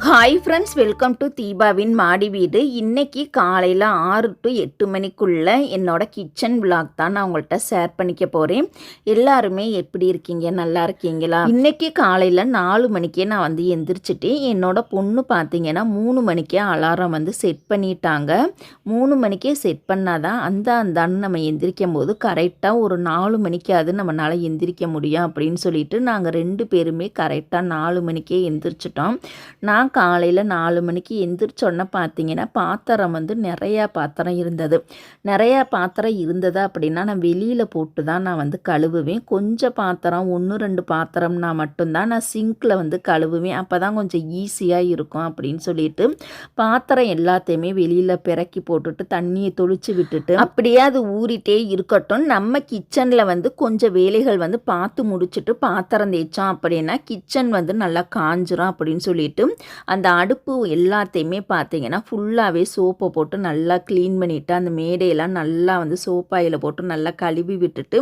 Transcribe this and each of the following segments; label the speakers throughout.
Speaker 1: Hi friends, welcome to தீபாவின் மாடி வீடு. இன்றைக்கி காலையில் 6 to 8 மணிக்குள்ளே என்னோடய கிச்சன் விலாக் தான் நான் உங்கள்கிட்ட ஷேர் பண்ணிக்க போகிறேன். எல்லாருமே எப்படி இருக்கீங்க? நல்லா இருக்கீங்களா? இன்றைக்கி காலையில் 4 மணிக்கே நான் வந்து எந்திரிச்சிட்டேன். என்னோடய பொண்ணு பார்த்தீங்கன்னா 3 மணிக்கே அலாரம் வந்து செட் பண்ணிட்டாங்க. 3 மணிக்கே செட் பண்ணாதான் அந்தான்னு நம்ம எந்திரிக்கும் போது கரெக்டாக ஒரு 4 மணிக்காவது நம்மளால் எந்திரிக்க முடியும் அப்படின்னு சொல்லிட்டு நாங்கள் 2 பேருமே கரெக்டாக 4 மணிக்கே எந்திரிச்சிட்டோம். நான் காலையில் 4 மணிக்கு எந்திரிச்சோன்னே பார்த்தீங்கன்னா பாத்திரம் வந்து நிறையா பாத்திரம் இருந்தது அப்படின்னா நான் வெளியில் போட்டு தான் நான் வந்து கழுவுவேன். கொஞ்சம் பாத்திரம் 1-2 பாத்திரம்னா மட்டும்தான் நான் சிங்கில் வந்து கழுவுவேன். அப்போ தான் கொஞ்சம் ஈஸியாக இருக்கும் அப்படின்னு சொல்லிட்டு பாத்திரம் எல்லாத்தையுமே வெளியில் பிறக்கி போட்டுட்டு தண்ணியை தொளிச்சு விட்டுட்டு அப்படியே அது ஊறிட்டே இருக்கட்டும். நம்ம கிச்சனில் வந்து கொஞ்சம் வேலைகள் வந்து பார்த்து முடிச்சுட்டு பாத்திரம் தேய்ச்சோம் அப்படின்னா கிச்சன் வந்து நல்லா காஞ்சிரும் அப்படின்னு சொல்லிட்டு அந்த அடுப்பு எல்லாத்தையுமே பார்த்தீங்கன்னா ஃபுல்லாகவே சோப்பை போட்டு நல்லா க்ளீன் பண்ணிவிட்டு அந்த மேடையெல்லாம் நல்லா வந்து சோப்பாயில் போட்டு நல்லா கழுவி விட்டுட்டு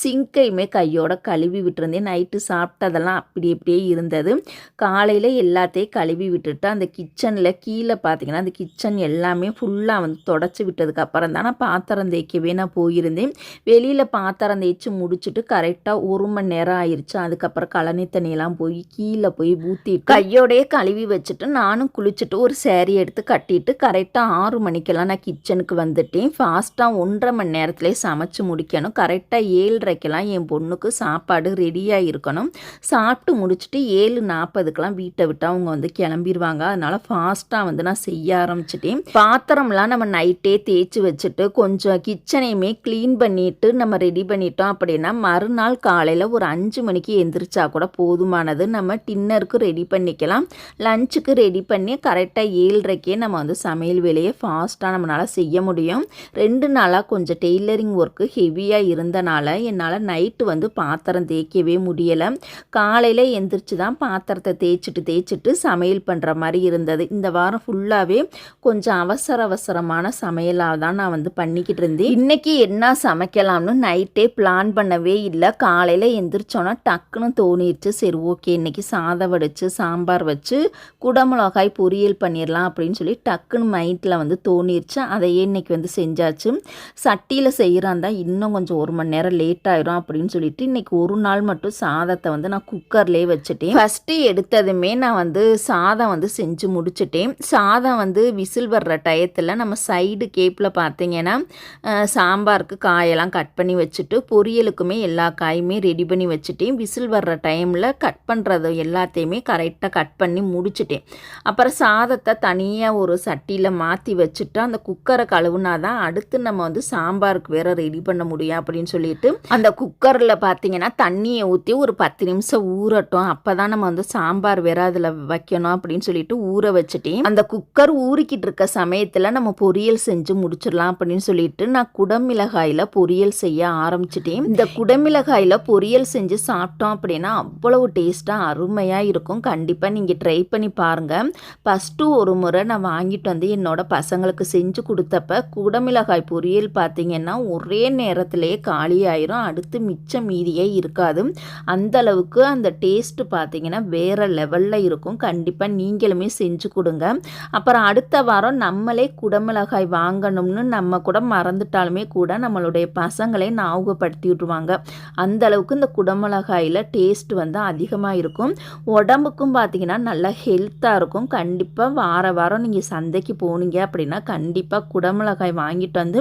Speaker 1: சிங்கையுமே கையோட கழுவி விட்டுருந்தேன். நைட்டு சாப்பிட்டதெல்லாம் அப்படியே இருந்தது. காலையில் எல்லாத்தையும் கழுவி விட்டுட்டு அந்த கிச்சனில் கீழே பார்த்தீங்கன்னா அந்த கிச்சன் எல்லாமே ஃபுல்லாக வந்து தொடச்சி விட்டதுக்கு அப்புறம் தான் நான் பாத்திரம் தேய்க்கவே நான் போயிருந்தேன். வெளியில் பாத்திரம் தேய்ச்சி முடிச்சுட்டு கரெக்டாக 1 மணி நேரம் ஆயிடுச்சு. அதுக்கப்புறம் கழனி தண்ணியெல்லாம் போய் கீழே போய் ஊற்றி கையோடையே கழுவி வச்சுட்டு நானும் குளிச்சுட்டு ஒரு சேரீ எடுத்து கட்டிட்டு கரெக்டாக 6 மணிக்கெல்லாம் நான் கிச்சனுக்கு வந்துட்டேன். ஃபாஸ்ட்டாக 1.5 மணி நேரத்துலேயே சமைச்சு முடிக்கணும். கரெக்டாக 7:30க்கெல்லாம் என் பொண்ணுக்கு சாப்பாடு ரெடியாக இருக்கணும். சாப்பிட்டு முடிச்சுட்டு 7:40க்கெல்லாம் வீட்டை விட்டு அவங்க வந்து கிளம்பிடுவாங்க. அதனால் ஃபாஸ்ட்டாக வந்து நான் செய்ய ஆரம்பிச்சிட்டேன். பாத்திரம்லாம் நம்ம நைட்டே தேய்ச்சி வச்சுட்டு கொஞ்சம் கிச்சனையுமே க்ளீன் பண்ணிவிட்டு நம்ம ரெடி பண்ணிட்டோம் அப்படின்னா மறுநாள் காலையில் ஒரு 5 மணிக்கு எந்திரிச்சா கூட போதுமானது. நம்ம டின்னருக்கு ரெடி பண்ணிக்கலாம். லஞ்சுக்கு ரெடி பண்ணி கரெக்டாக 7:30க்கே நம்ம வந்து சமையல் வேலையை ஃபாஸ்ட்டாக நம்மளால் செய்ய முடியும். 2 நாளாக கொஞ்சம் டெய்லரிங் ஒர்க்கு ஹெவியாக இருந்தனால என்னால் நைட்டு வந்து பாத்திரம் தேய்க்கவே முடியலை. காலையில் எந்திரிச்சு தான் பாத்திரத்தை தேய்ச்சிட்டு சமையல் பண்ணுற மாதிரி இருந்தது. இந்த வாரம் ஃபுல்லாகவே கொஞ்சம் அவசரமான சமையலாக தான் நான் வந்து பண்ணிக்கிட்டு இருந்தேன். இன்றைக்கி என்ன சமைக்கலாம்னு நைட்டே பிளான் பண்ணவே இல்லை. காலையில் எந்திரிச்சோன்னா டக்குன்னு தோணிடுச்சு, சரி ஓகே இன்றைக்கி சாதம் வடித்து சாம்பார் வச்சு குடமிளகாய் பொரியல் பண்ணிடலாம் அப்படின்னு சொல்லி டக்குன்னு மைண்டில் வந்து தோணிருச்சு. அதையே இன்றைக்கி வந்து செஞ்சாச்சு. சட்டியில் செய்கிறான் இன்னும் கொஞ்சம் 1 மணி நேரம் லேட் ஆயிரும் அப்படின்னு சொல்லிட்டு இன்றைக்கி ஒரு நாள் மட்டும் சாதத்தை வந்து நான் குக்கர்லேயே வச்சுட்டேன். ஃபஸ்ட்டு எடுத்ததுமே நான் வந்து சாதம் வந்து செஞ்சு முடிச்சுட்டேன். சாதம் வந்து விசில் வர்ற டயத்தில் நம்ம சைடு கேப்பில் பார்த்தீங்கன்னா சாம்பாருக்கு காயெல்லாம் கட் பண்ணி வச்சுட்டு பொரியலுக்குமே எல்லா காயுமே ரெடி பண்ணி வச்சுட்டேன். விசில் வர்ற டைமில் கட் பண்ணுறது எல்லாத்தையுமே கரெக்டாக கட் பண்ணி முடிச்சுட்டேன். அப்புறம் சாதத்தை தனியாக ஒரு சட்டியில் மாற்றி வச்சுட்டு அந்த குக்கரை கழுவுனா தான் அடுத்து நம்ம வந்து சாம்பாருக்கு வேற ரெடி பண்ண முடியும் அப்படின்னு சொல்லிட்டு அந்த குக்கரில் பார்த்தீங்கன்னா தண்ணியை ஊற்றி ஒரு 10 நிமிஷம் ஊறட்டும், அப்போ தான் நம்ம வந்து சாம்பார் வேற அதில் வைக்கணும் அப்படின்னு சொல்லிட்டு ஊற வச்சுட்டேன். அந்த குக்கர் ஊறிக்கிட்டு இருக்க சமயத்தில் நம்ம பொரியல் செஞ்சு முடிச்சிடலாம் அப்படின்னு சொல்லிட்டு நான் குடமிளகாயில் பொரியல் செய்ய ஆரம்பிச்சிட்டேன். இந்த குடமிளகாயில் பொரியல் செஞ்சு சாப்பிட்டோம் அப்படின்னா அவ்வளவு டேஸ்ட்டாக அருமையாக இருக்கும். கண்டிப்பாக நீங்கள் ட்ரை பண்ணி பாருங்கள். ஃபஸ்ட்டு ஒரு முறை நான் வாங்கிட்டு வந்து என்னோட பசங்களுக்கு செஞ்சு கொடுத்தப்ப குடமிளகாய் பொரியல் பார்த்திங்கன்னா ஒரே நேரத்திலே காலி ஆயிரும். அடுத்து மிச்சம் மீதியே இருக்காது. அந்தளவுக்கு அந்த டேஸ்ட்டு பார்த்திங்கன்னா வேறு லெவலில் இருக்கும். கண்டிப்பாக நீங்களுமே செஞ்சு கொடுங்க. அப்புறம் அடுத்த வாரம் நம்மளே குடமிளகாய் வாங்கணும்னு நம்ம கூட மறந்துட்டாலுமே கூட நம்மளுடைய பசங்களே ஞாபகப்படுத்தி விட்டுருவாங்க. அந்தளவுக்கு இந்த குடமிளகாயில் டேஸ்ட் வந்து அதிகமாக இருக்கும். உடம்புக்கும் பார்த்திங்கன்னா நல்லா ஹெல்த்தாக இருக்கும். கண்டிப்பாக வாரம் நீங்கள் சந்தைக்கு போனீங்க அப்படின்னா கண்டிப்பாக குடமிளகாய் வாங்கிட்டு வந்து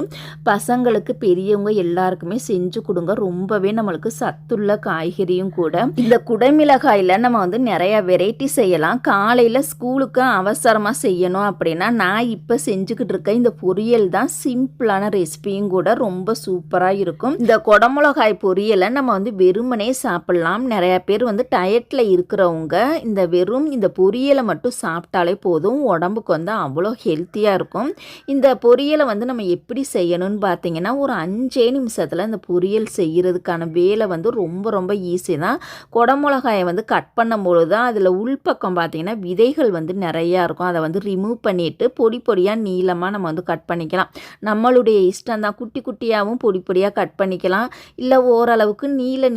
Speaker 1: பசங்களுக்கு பெரியவங்க எல்லாருக்குமே செஞ்சு கொடுங்க. ரொம்பவே நம்மளுக்கு சத்துள்ள காய்கறியும் கூட. இந்த குடமிளகாயில் நம்ம வந்து நிறைய வெரைட்டி செய்யலாம். காலையில் ஸ்கூலுக்கு அவசரமாக செய்யணும் அப்படின்னா நான் இப்போ செஞ்சுக்கிட்டு இருக்க இந்த பொரியல் தான் சிம்பிளான ரெசிபியும் கூட ரொம்ப சூப்பராக இருக்கும். இந்த குடமிளகாய் பொரியலை நம்ம வந்து வெறுமனே சாப்பிட்லாம். நிறைய பேர் வந்து டயட்டில் இருக்கிறவங்க இந்த பொரியலை மட்டும் சாப்பிட்டாலே போதும், உடம்புக்கு வந்து அவ்வளோ ஹெல்த்தியாக இருக்கும். இந்த பொரியலை வந்து நம்ம எப்படி செய்யணும்னு பார்த்தீங்கன்னா ஒரு 5 நிமிஷத்தில் இந்த பொரியல் செய்கிறதுக்கான வேலை வந்து ரொம்ப ஈஸி தான். குடமிளகாயை வந்து கட் பண்ணும்போது தான் அதில் உள்பக்கம் பார்த்தீங்கன்னா விதைகள் வந்து நிறையா இருக்கும். அதை வந்து ரிமூவ் பண்ணிவிட்டு பொடியாக நீளமாக நம்ம வந்து கட் பண்ணிக்கலாம். நம்மளுடைய இஷ்டம் தான். குட்டியாகவும் பொடியாக கட் பண்ணிக்கலாம். இல்லை ஓரளவுக்கு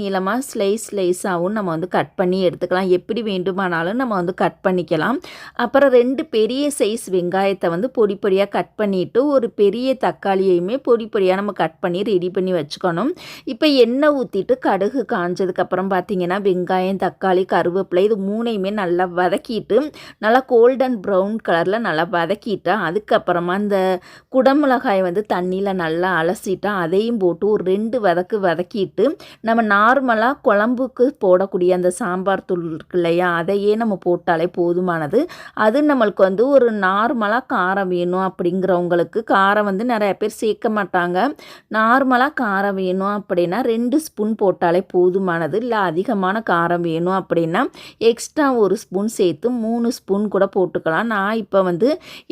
Speaker 1: நீளமாக ஸ்லைஸாகவும் நம்ம வந்து கட் பண்ணி எடுத்துக்கலாம். எப்படி வேண்டுமானாலும் நம்ம வந்து கட் பண்ணிக்கலாம். ஊற்றிக்கலாம். அப்புறம் 2 பெரிய சைஸ் வெங்காயத்தை வந்து பொடி பொடியாக கட் பண்ணிவிட்டு ஒரு பெரிய தக்காளியையுமே பொடி பொடியாக நம்ம கட் பண்ணி ரெடி பண்ணி வச்சுக்கணும். இப்போ எண்ணெய் ஊற்றிட்டு கடுகு காஞ்சதுக்கப்புறம் பார்த்திங்கன்னா வெங்காயம், தக்காளி, கருவேப்பிலை இது 3யுமே நல்லா வதக்கிட்டு நல்லா கோல்டன் ப்ரௌன் கலரில் நல்லா வதக்கிட்டு அதுக்கப்புறமா இந்த குடமிளகாயை வந்து தண்ணியில் நல்லா அலசிட்டு அதையும் போட்டு ஒரு 2 வதக்கிட்டு நம்ம நார்மலாக குழம்புக்கு போடக்கூடிய அந்த சாம்பார் தூள் இருக்கு இல்லையா, அதையே நம்ம போட்டாலே போதுமானது. அது நம்மளுக்கு வந்து ஒரு நார்மலாக காரம் வேணும் அப்படிங்கிறவங்களுக்கு, காரம் வந்து நிறைய பேர் சேர்க்க மாட்டாங்க, நார்மலாக காரம் வேணும் அப்படின்னா 2 ஸ்பூன் போட்டாலே போதுமானது. இல்லை அதிகமான காரம் வேணும் அப்படின்னா எக்ஸ்ட்ரா 1 ஸ்பூன் சேர்த்து 3 ஸ்பூன் கூட போட்டுக்கலாம். நான் இப்போ வந்து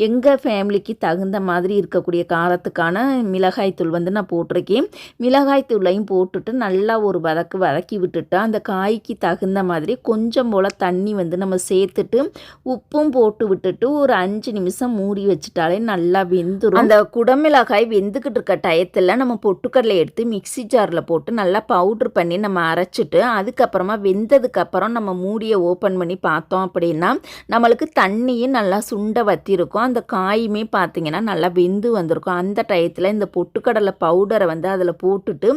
Speaker 1: எங்கள் ஃபேமிலிக்கு தகுந்த மாதிரி இருக்கக்கூடிய காரத்துக்கான மிளகாய்த்தூள் வந்து நான் போட்டிருக்கேன். மிளகாய்த்தூளையும் போட்டுட்டு நல்லா ஒரு வதக்கி விட்டுட்டு அந்த காய்க்கு தகுந்த மாதிரி கொஞ்சம் போல் தண்ணி வந்து நம்ம சேர்த்துட்டு உப்பும் போட்டு விட்டுட்டு ஒரு 5 நிமிஷம் மூடி வச்சுட்டாலே நல்லா வெந்துடும். அந்த குடமிளகாய் வெந்துக்கிட்டு இருக்க டயத்தில் நம்ம பொட்டுக்கடலை எடுத்து மிக்ஸி ஜாரில் போட்டு நல்லா பவுட்ரு பண்ணி நம்ம அரைச்சிட்டு அதுக்கப்புறமா வெந்ததுக்கப்புறம் நம்ம மூடியை ஓப்பன் பண்ணி பார்த்தோம் அப்படின்னா நம்மளுக்கு தண்ணியும் நல்லா சுண்ட வத்திருக்கும். அந்த காயுமே பார்த்திங்கன்னா நல்லா வெந்து வந்திருக்கும். அந்த டயத்தில் இந்த பொட்டுக்கடலை பவுடரை வந்து அதில் போட்டுட்டு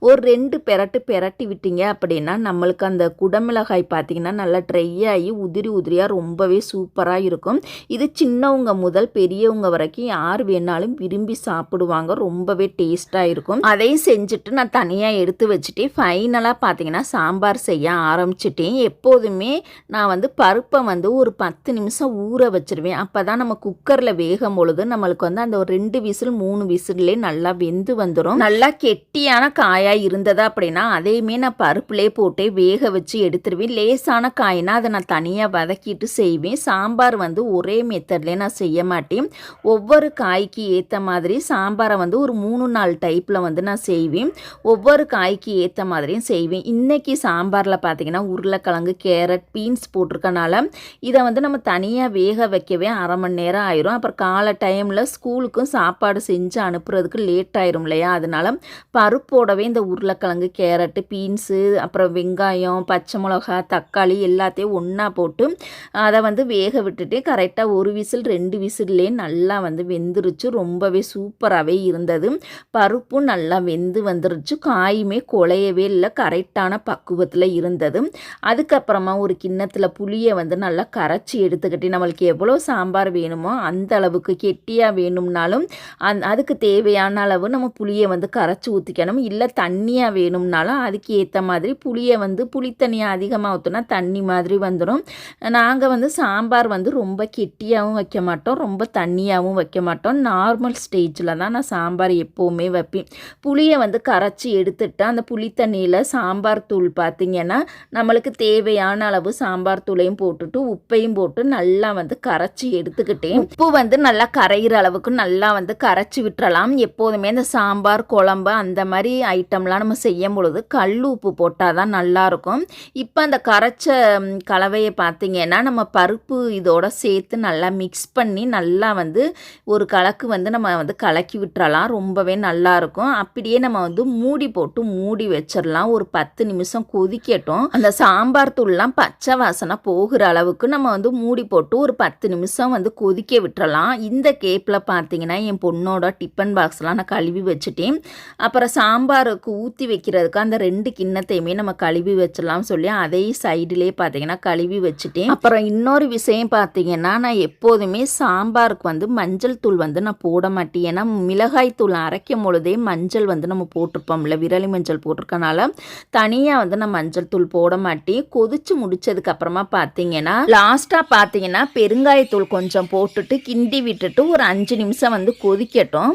Speaker 1: ஒரு 2 பெரட்டி விட்டீங்க அப்படின்னா நம்மளுக்கு அந்த குடமிளகாய் பார்த்திங்கன்னா நல்லா ட்ரை ஆகி உதிரியாக ரொம்பவே சூப்பராக இருக்கும். இது சின்னவங்க முதல் பெரியவங்க வரைக்கும் யார் வேணாலும் விரும்பி சாப்பிடுவாங்க. ரொம்பவே டேஸ்ட்டாக இருக்கும். அதையும் செஞ்சுட்டு நான் தனியாக எடுத்து வச்சுட்டு ஃபைனலாக பார்த்திங்கன்னா சாம்பார் செய்ய ஆரம்பிச்சிட்டேன். எப்போதுமே நான் வந்து பருப்பை வந்து ஒரு 10 நிமிஷம் ஊற வச்சுருவேன். அப்போ தான் நம்ம குக்கரில் வேகும் பொழுது நம்மளுக்கு வந்து அந்த ஒரு 2 விசில் 3 விசில்லே நல்லா வெந்து வந்துடும். நல்லா கெட்டியான காயாக இருந்ததா அப்படின்னா அதையுமே நான் பருப்புலேயே போட்டே வேக வச்சு எடுத்துருவேன். லேசான காய்னா அதை நான் தனியாக வதக்கிட்டு செய்வேன். சாம்பார் வந்து ஒரே மெத்தட்லேயே நான் செய்ய மாட்டேன். ஒவ்வொரு காய்க்கு ஏற்ற மாதிரி சாம்பாரை வந்து ஒரு 3-4 டைப்பில் வந்து நான் செய்வேன். ஒவ்வொரு காய்க்கு ஏற்ற மாதிரியும் செய்வேன். இன்றைக்கி சாம்பாரில் பார்த்திங்கன்னா உருளைக்கிழங்கு, கேரட், பீன்ஸ் போட்டிருக்கனால இதை வந்து நம்ம தனியாக வேக வைக்கவே அரை மணி நேரம் ஆயிரும். அப்புறம் காலை டைமில் ஸ்கூலுக்கும் சாப்பாடு செஞ்சு அனுப்புறதுக்கு லேட் ஆயிரும் இல்லையா, அதனால பருப்போடவே இந்த உருளைக்கிழங்கு, கேரட்டு, பீன்ஸு, அப்புறம் வெங்காயம், பச்சை மிளகா, தக்காளி எல்லாத்தையும் ஒன்றா போட்டு அதை வந்து வேக விட்டுட்டு கரெக்டாக 1 விசில் 2 விசில்லே நல்லா வந்து வெந்துருச்சு. ரொம்பவே சூப்பராகவே இருந்தது. பருப்பும் நல்லா வெந்து வந்துருச்சு. காயுமே குழையவே இல்லை, கரெக்டான பக்குவத்தில் இருந்தது. அதுக்கப்புறமா ஒரு கிண்ணத்தில் புளியை வந்து நல்லா கரைச்சி எடுத்துக்கிட்டு நம்மளுக்கு எவ்வளோ சாம்பார் வேணுமோ அந்த அளவுக்கு கெட்டியாக வேணும்னாலும் அதுக்கு தேவையான அளவு நம்ம புளியை வந்து கரைச்சி ஊற்றிக்கணும். இல்லை தண்ணியாக வேணும்னாலும் அதுக்கு ஏற்ற மாதிரி புளியை வந்து புளித்தண்ணியாக அதிகமாக ஊற்றினா தண்ணி மாதிரி வந்துடும். நாங்கள் வந்து சாம்பார் வந்து ரொம்ப கெட்டியாகவும் வைக்க மாட்டோம், ரொம்ப தண்ணியாகவும் வைக்க மாட்டோம். நார்மல் ஸ்டேஜில் தான் நான் சாம்பார் எப்போவுமே வைப்பேன். புளியை வந்து கரைச்சி எடுத்துட்டு அந்த புளித்தண்ணியில் சாம்பார் தூள் பார்த்திங்கன்னா நம்மளுக்கு தேவையான அளவு சாம்பார் தூளையும் போட்டுட்டு உப்பையும் போட்டு நல்லா வந்து கரைச்சி எடுத்துக்கிட்டேன். உப்பு வந்து நல்லா கரைகிற அளவுக்கு நல்லா வந்து கரைச்சி விட்டுறலாம். எப்போதுமே இந்த சாம்பார், குழம்பு அந்த மாதிரி ஐட்டம்லாம் நம்ம செய்யும் பொழுது கல் உப்பு போட்டால் தான் நல்லாயிருக்கும். இப்போ அந்த கரைச்ச கலவையை பார்த்திங்கன்னா நம்ம பருப்பு இதோட சேர்த்து நல்லா மிக்ஸ் பண்ணி நல்லா வந்து ஒரு கலக்கு வந்து நம்ம வந்து கலக்கி விட்டுறலாம். ரொம்பவே நல்லாயிருக்கும். அப்படியே நம்ம வந்து மூடி போட்டு மூடி வச்சிடலாம். ஒரு 10 நிமிஷம் கொதிக்கட்டும். அந்த சாம்பார் தூள்லாம் பச்சை வாசனை போகிற அளவுக்கு நம்ம வந்து மூடி போட்டு ஒரு 10 நிமிஷம் வந்து கொதிக்க விட்டுறலாம். இந்த கேப்பில் பார்த்திங்கன்னா என் பொண்ணோட டிஃபன் பாக்ஸ்லாம் நான் கழுவி வச்சுட்டேன். அப்புறம் சாம்பாருக்கு ஊற்றி வைக்கிறதுக்கு அந்த 2 கிண்ணத்தையுமே நம்ம கழுவி வச்சிடலாம் சொல்லி அதையும் சைடிலே பார்த்திங்கன்னா கழுவி வச்சுட்டேன். அப்புறம் இன்னொரு விஷயம் பார்த்திங்கன்னா நான் எப்போதுமே சாம்பாருக்கு வந்து மஞ்சள் தூள் வந்து நான் போட மாட்டேன். ஏன்னா மிளகாய் தூள் அரைக்கும் பொழுதே மஞ்சள் வந்து நம்ம போட்டிருப்போம்ல, விரலி மஞ்சள் போட்டிருக்கனால தனியாக வந்து நான் மஞ்சள் தூள் போட மாட்டேன். கொதிச்சு முடிச்சதுக்கப்புறமா பார்த்திங்கன்னா லாஸ்ட்டாக பார்த்திங்கன்னா பெருங்காயத்தூள் கொஞ்சம் போட்டுட்டு கிண்டி விட்டுட்டு ஒரு 5 நிமிஷம் வந்து கொதிக்கட்டும்.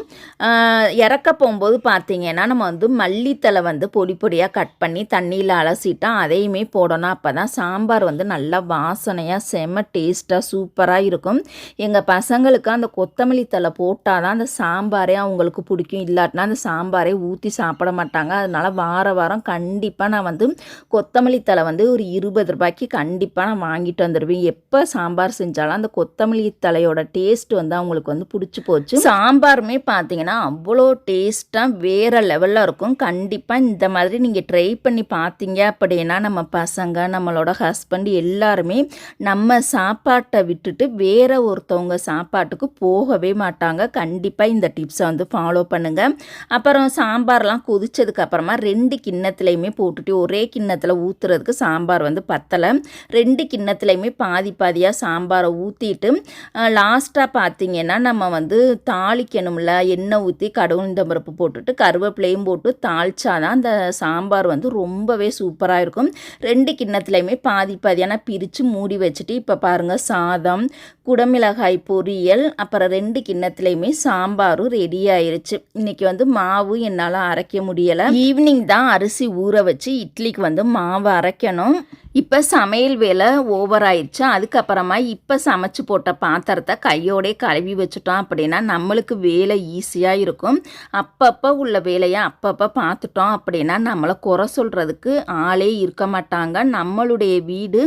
Speaker 1: இறக்க போகும்போது பார்த்திங்கன்னா நம்ம வந்து மல்லித்தலை வந்து பொடி பொடியாக கட் பண்ணி தண்ணியில் அலசிட்டா அதையுமே போடணும். அப்போ தான் சாம்பார் வந்து நல்லா வாசனையாக செம்ம டேஸ்ட்டாக சூப்பராக இருக்கும். எங்கள் பசங்களுக்கு அந்த கொத்தமல்லி தலை போட்டால் தான் அந்த சாம்பாரே அவங்களுக்கு பிடிக்கும். இல்லாட்டினா அந்த சாம்பாரே ஊற்றி சாப்பிட மாட்டாங்க. அதனால் வாரம் கண்டிப்பாக நான் வந்து கொத்தமல்லி தலை வந்து ஒரு 20 ரூபாய்க்கு கண்டிப்பாக நான் வாங்கிட்டு வந்துடுவேன். எப்போ சாம்பார் செஞ்சாலும் அந்த கொத்தமல்லி தலையோட டேஸ்ட் வந்து அவங்களுக்கு வந்து பிடிச்சி போச்சு. சாம்பாருமே பார்த்தீங்கன்னா அவ்வளோ டேஸ்ட்டாக வேறு லெவலில் இருக்கும். கண்டிப்பாக இந்த மாதிரி நீங்கள் ட்ரை பண்ணி பார்த்தீங்க அப்படின்னா நம்ம பசங்க, நம்மளோட ஹஸ்பண்ட் எல்லாருமே நம்ம சாப்பாட்டை விட்டுட்டு வேற ஒருத்தவங்க சாப்பாட்டுக்கு போகவே மாட்டாங்க. கண்டிப்பாக இந்த டிப்ஸை வந்து ஃபாலோ பண்ணுங்கள். அப்புறம் சாம்பார்லாம் கொதிச்சதுக்கப்புறமா 2 கிண்ணத்துலையுமே போட்டுட்டு ஒரே கிண்ணத்தில் ஊற்றுறதுக்கு சாம்பார் வந்து பத்தலை. 2 கிண்ணத்துலையுமே பாதி பாதியாக சாம்பாரை ஊற்றிட்டு லாஸ்ட்டாக பார்த்திங்கன்னா நம்ம வந்து தாளிக்கணும்ல, எண்ணெய் ஊற்றி கடுகு உளுந்தம் பருப்பு போட்டுட்டு கருவேப்பிலையும் போட்டு தாளிச்சாதான் அந்த சாம்பார் வந்து ரொம்பவே சூப்பராக இருக்கும். 2 கிண்ணத்துலையுமே பாதி பாதியான பிரித்து மூடி வச்சுட்டு இப்போ பாருங்கள் சாதம், குடமிளகாய் பொரியல், அப்புறம் 2 கிண்ணத்துலையுமே சாம்பாரும் ரெடி ஆயிருச்சு. இன்றைக்கி வந்து மாவு என்னால் அரைக்க முடியலை. ஈவினிங் தான் அரிசி ஊற வச்சு இட்லிக்கு வந்து மாவு அரைக்கணும். இப்போ சமையல் வேலை ஓவர் ஆயிடுச்சு. அதுக்கப்புறமா இப்போ சமைச்சு போட்ட பாத்திரத்தை கையோடே கழுவி வச்சுட்டோம் அப்படின்னா நம்மளுக்கு வேலை ஈஸியாக இருக்கும். அப்பப்போ உள்ள வேலையை அப்பப்போ பார்த்துட்டோம் அப்படின்னா நம்மளை குறை சொல்கிறதுக்கு ஆளே இருக்க மாட்டாங்க. நம்மளுடைய வீடு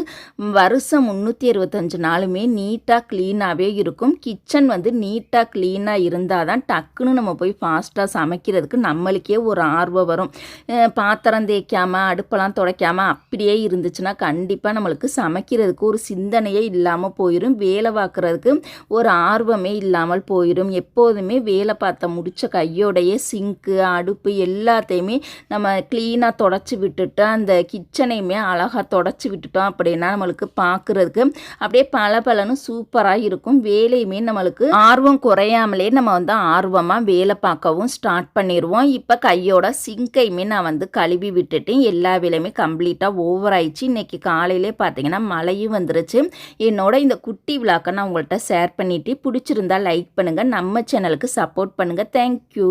Speaker 1: வருஷம் 365 நாளுமே நீட்டாக க்ளீனாகவே இருக்கும். கிச்சன் வந்து நீட்டாக க்ளீனாக இருந்தால் தான் டக்குன்னு நம்ம போய் ஃபாஸ்ட்டாக சமைக்கிறதுக்கு நம்மளுக்கே ஒரு ஆர்வம் வரும். பாத்திரம் தேய்க்காமல் அடுப்பெல்லாம் துடைக்காமல் அப்படியே இருந்துச்சுன்னா கண்டிப்பாக நம்மளுக்கு சமைக்கிறதுக்கு ஒரு சிந்தனையே இல்லாமல் போயிடும். வேலை பார்க்குறதுக்கு ஒரு ஆர்வமே இல்லாமல் போயிடும். எப்போதுமே வேலை பார்த்த முடித்த கையோடைய சிங்க்கு அடுப்பு எல்லாத்தையுமே நம்ம க்ளீனாக தொடச்சி விட்டுட்டு அந்த கிச்சனையுமே அழகாக தொடச்சி விட்டுட்டோம் அப்படின்னா நம்மளுக்கு பார்க்குறதுக்கு அப்படியே பளபளன்னு சூப்பராக இருக்கும். வேலையுமே நம்மளுக்கு ஆர்வம் குறையாமலே நம்ம வந்து ஆர்வமாக வேலை பார்க்கவும் ஸ்டார்ட் பண்ணிடுவோம். இப்போ கையோட சிங்கையுமே நான் வந்து கழுவி விட்டுட்டேன். எல்லா வேலையுமே கம்ப்ளீட்டாக ஓவர் ஆயிடுச்சு. இன்றைக்கி காலையிலே பார்த்தீங்கன்னா மழையும் வந்துருச்சு. என்னோட இந்த குட்டி விளாக்கை நான் உங்கள்கிட்ட ஷேர் பண்ணிவிட்டு பிடிச்சிருந்தா லைக் பண்ணுங்கள், நம்ம சேனலுக்கு சப்போர்ட் பண்ணுங்கள். தேங்க்யூ.